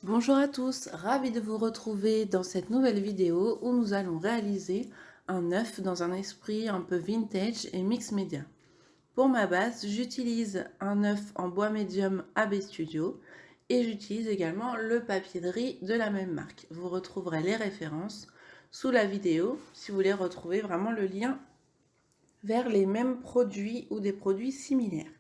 Bonjour à tous, ravi de vous retrouver dans cette nouvelle vidéo où nous allons réaliser un œuf dans un esprit un peu vintage et mix média. Pour ma base, j'utilise un œuf en bois médium AB Studio et j'utilise également le papier de riz de la même marque. Vous retrouverez les références sous la vidéo si vous voulez retrouver vraiment le lien vers les mêmes produits ou des produits similaires.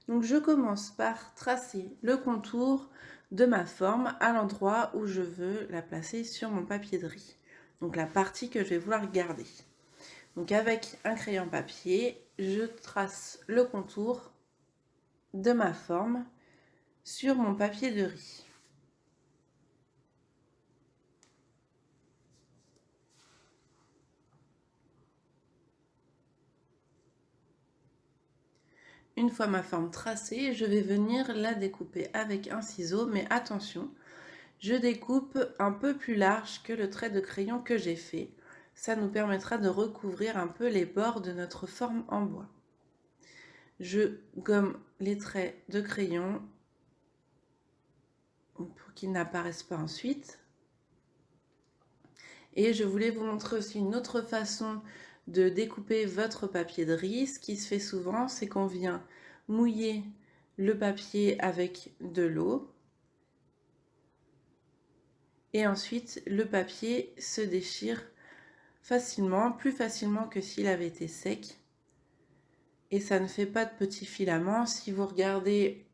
Donc je commence par tracer le contour de ma forme à l'endroit où je veux la placer sur mon papier de riz. Donc la partie que je vais vouloir garder. Donc avec un crayon papier, je trace le contour de ma forme sur mon papier de riz. Une fois ma forme tracée, je vais venir la découper avec un ciseau, mais attention, je découpe un peu plus large que le trait de crayon que j'ai fait. Ça nous permettra de recouvrir un peu les bords de notre forme en bois. Je gomme les traits de crayon pour qu'ils n'apparaissent pas ensuite. Et je voulais vous montrer aussi une autre façon de découper votre papier de riz. Ce qui se fait souvent, c'est qu'on vient mouiller le papier avec de l'eau. Et ensuite, le papier se déchire facilement, plus facilement que s'il avait été sec. Et ça ne fait pas de petits filaments. Si vous regardez,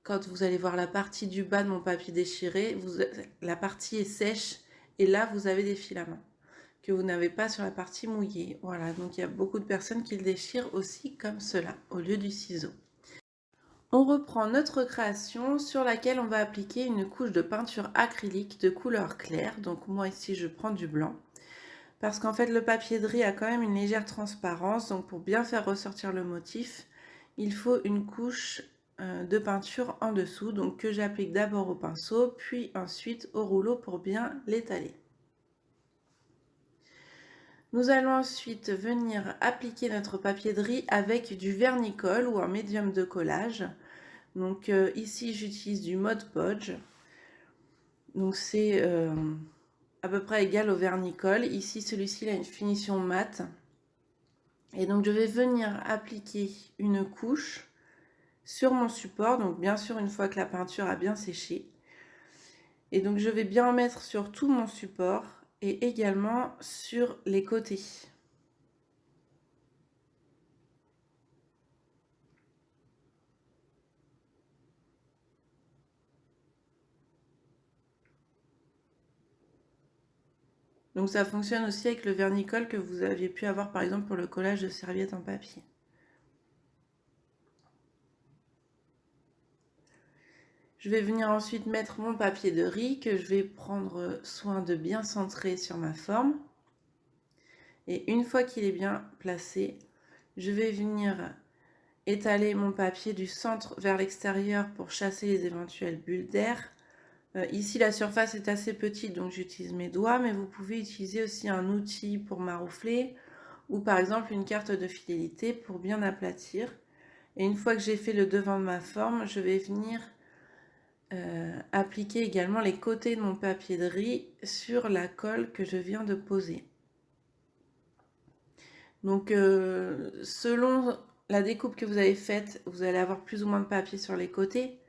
quand vous allez voir la partie du bas de mon papier déchiré, la partie est sèche et là vous avez des filaments que vous n'avez pas sur la partie mouillée. Voilà, donc il y a beaucoup de personnes qui le déchirent aussi comme cela au lieu du ciseau. On reprend notre création sur laquelle on va appliquer une couche de peinture acrylique de couleur claire. Donc moi ici je prends du blanc. Parce qu'en fait le papier de riz a quand même une légère transparence, donc pour bien faire ressortir le motif, il faut une couche de peinture en dessous, donc que j'applique d'abord au pinceau, puis ensuite au rouleau pour bien l'étaler. Nous allons ensuite venir appliquer notre papier de riz avec du vernicole ou un médium de collage. Donc ici j'utilise du Mod Podge, donc c'est à peu près égal au vernicole. Ici celui-ci a une finition mate. Et donc je vais venir appliquer une couche sur mon support, donc bien sûr une fois que la peinture a bien séché. Et donc je vais bien en mettre sur tout mon support et également sur les côtés. Donc ça fonctionne aussi avec le vernicole que vous aviez pu avoir par exemple pour le collage de serviettes en papier. Je vais venir ensuite mettre mon papier de riz que je vais prendre soin de bien centrer sur ma forme. Et une fois qu'il est bien placé, je vais venir étaler mon papier du centre vers l'extérieur pour chasser les éventuelles bulles d'air. Ici la surface est assez petite donc j'utilise mes doigts, mais vous pouvez utiliser aussi un outil pour maroufler ou par exemple une carte de fidélité pour bien aplatir. Et une fois que j'ai fait le devant de ma forme, je vais venir appliquer également les côtés de mon papier de riz sur la colle que je viens de poser. Donc selon la découpe que vous avez faite, vous allez avoir plus ou moins de papier sur les côtés.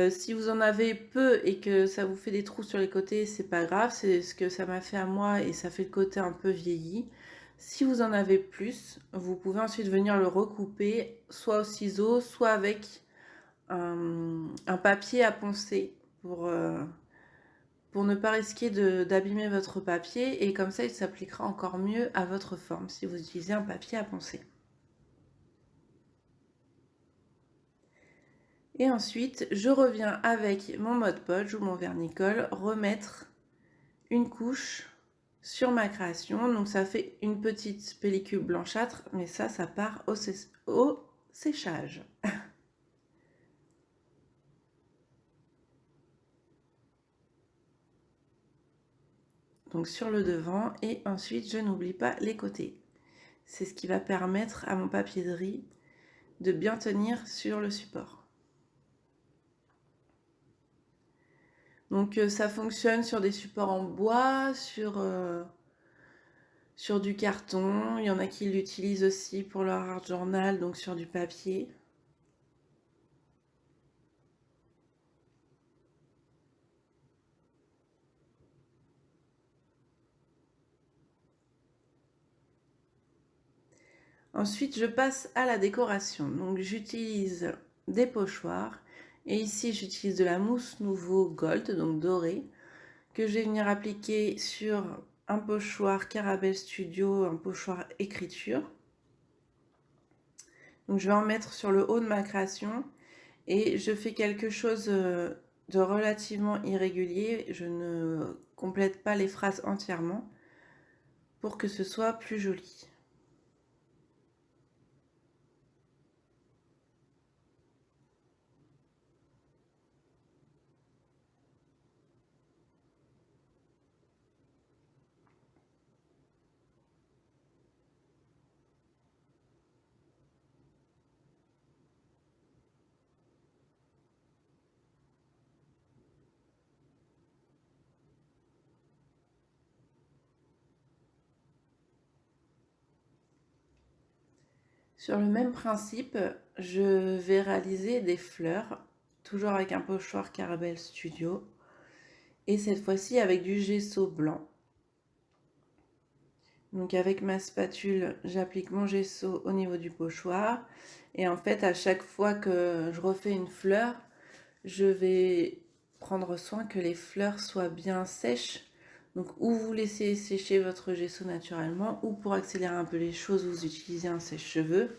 Si vous en avez peu et que ça vous fait des trous sur les côtés, c'est pas grave, c'est ce que ça m'a fait à moi et ça fait le côté un peu vieilli. Si vous en avez plus, vous pouvez ensuite venir le recouper soit au ciseau, soit avec un papier à poncer pour ne pas risquer d'abîmer votre papier, et comme ça il s'appliquera encore mieux à votre forme si vous utilisez un papier à poncer. Et ensuite je reviens avec mon Mod Podge ou mon vernicole remettre une couche sur ma création. Donc ça fait une petite pellicule blanchâtre, mais ça part au séchage. Donc sur le devant, et ensuite je n'oublie pas les côtés. C'est ce qui va permettre à mon papier de riz de bien tenir sur le support. Donc ça fonctionne sur des supports en bois, sur du carton. Il y en a qui l'utilisent aussi pour leur art journal, donc sur du papier. Ensuite, je passe à la décoration. Donc j'utilise des pochoirs. Et ici, j'utilise de la mousse Nouveau Gold, donc dorée, que je vais venir appliquer sur un pochoir Caramel Studio, un pochoir écriture. Donc je vais en mettre sur le haut de ma création et je fais quelque chose de relativement irrégulier. Je ne complète pas les phrases entièrement pour que ce soit plus joli. Sur le même principe, je vais réaliser des fleurs, toujours avec un pochoir Caramel Studio, et cette fois-ci avec du gesso blanc. Donc avec ma spatule, j'applique mon gesso au niveau du pochoir, et en fait à chaque fois que je refais une fleur, je vais prendre soin que les fleurs soient bien sèches. Donc ou vous laissez sécher votre gesso naturellement, ou pour accélérer un peu les choses, vous utilisez un sèche-cheveux.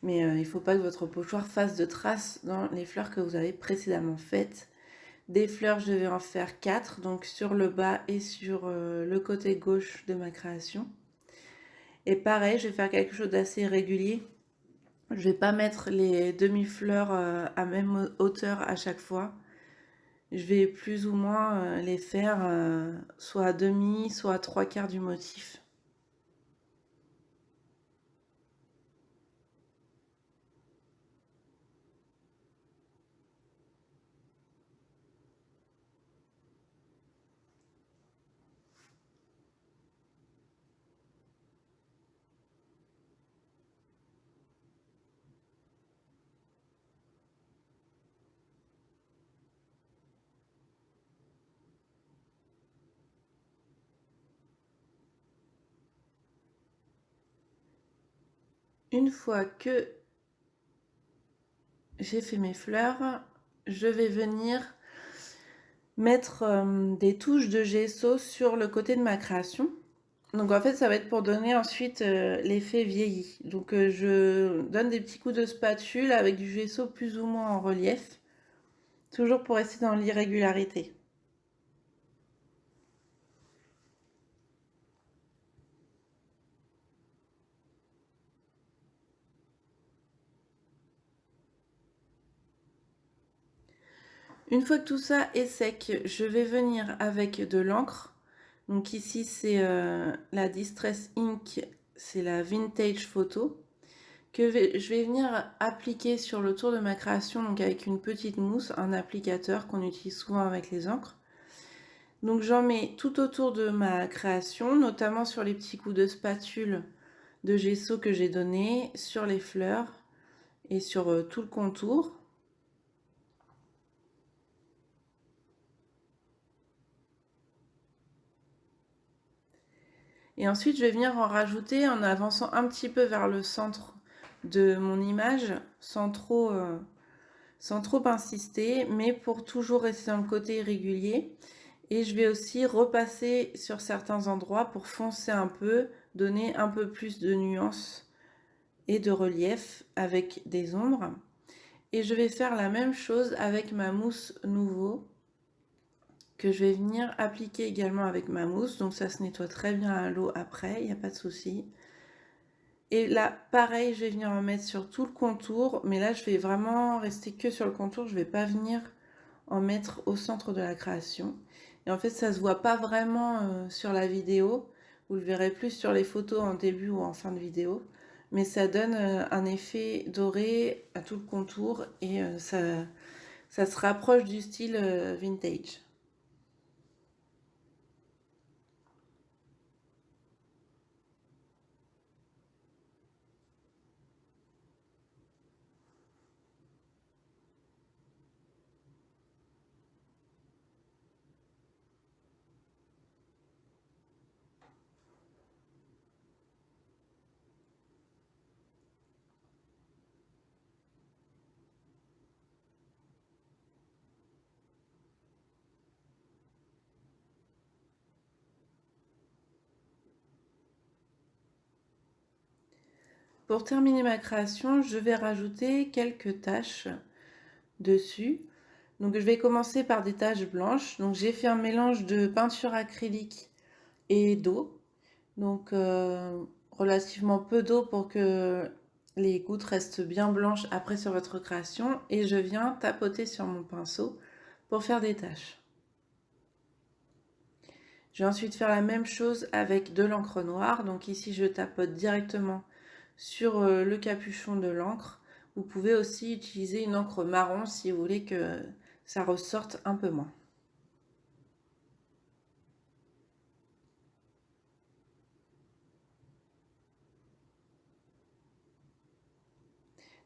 Mais il ne faut pas que votre pochoir fasse de traces dans les fleurs que vous avez précédemment faites. Des fleurs, je vais en faire 4, donc sur le bas et sur le côté gauche de ma création. Et pareil, je vais faire quelque chose d'assez régulier. Je ne vais pas mettre les demi-fleurs à même hauteur à chaque fois. Je vais plus ou moins les faire soit à demi, soit à 3/4 du motif. Une fois que j'ai fait mes fleurs, je vais venir mettre des touches de gesso sur le côté de ma création. Donc en fait ça va être pour donner ensuite l'effet vieilli. Donc je donne des petits coups de spatule avec du gesso plus ou moins en relief, toujours pour rester dans l'irrégularité. Une fois que tout ça est sec, je vais venir avec de l'encre. Donc ici c'est la Distress Ink, c'est la Vintage Photo, que je vais venir appliquer sur le tour de ma création, donc avec une petite mousse, un applicateur qu'on utilise souvent avec les encres. Donc j'en mets tout autour de ma création, notamment sur les petits coups de spatule de gesso que j'ai donné, sur les fleurs et sur tout le contour. Et ensuite, je vais venir en rajouter en avançant un petit peu vers le centre de mon image, sans trop insister, mais pour toujours rester dans le côté irrégulier. Et je vais aussi repasser sur certains endroits pour foncer un peu, donner un peu plus de nuances et de relief avec des ombres. Et je vais faire la même chose avec ma mousse Nouveau, que je vais venir appliquer également avec ma mousse. Donc ça se nettoie très bien à l'eau après, il n'y a pas de souci. Et là, pareil, je vais venir en mettre sur tout le contour, mais là, je vais vraiment rester que sur le contour. Je ne vais pas venir en mettre au centre de la création. Et en fait, ça ne se voit pas vraiment sur la vidéo. Vous le verrez plus sur les photos en début ou en fin de vidéo. Mais ça donne un effet doré à tout le contour et ça Ça se rapproche du style vintage. Pour terminer ma création, je vais rajouter quelques taches dessus. Donc je vais commencer par des taches blanches. Donc j'ai fait un mélange de peinture acrylique et d'eau. Donc relativement peu d'eau pour que les gouttes restent bien blanches après sur votre création. Et je viens tapoter sur mon pinceau pour faire des taches. Je vais ensuite faire la même chose avec de l'encre noire. Donc ici je tapote directement sur le capuchon de l'encre. Vous pouvez aussi utiliser une encre marron si vous voulez que ça ressorte un peu moins.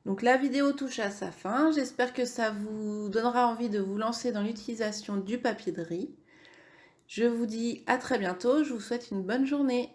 Donc la vidéo touche à sa fin. J'espère que ça vous donnera envie de vous lancer dans l'utilisation du papier de riz. Je vous dis à très bientôt. Je vous souhaite une bonne journée.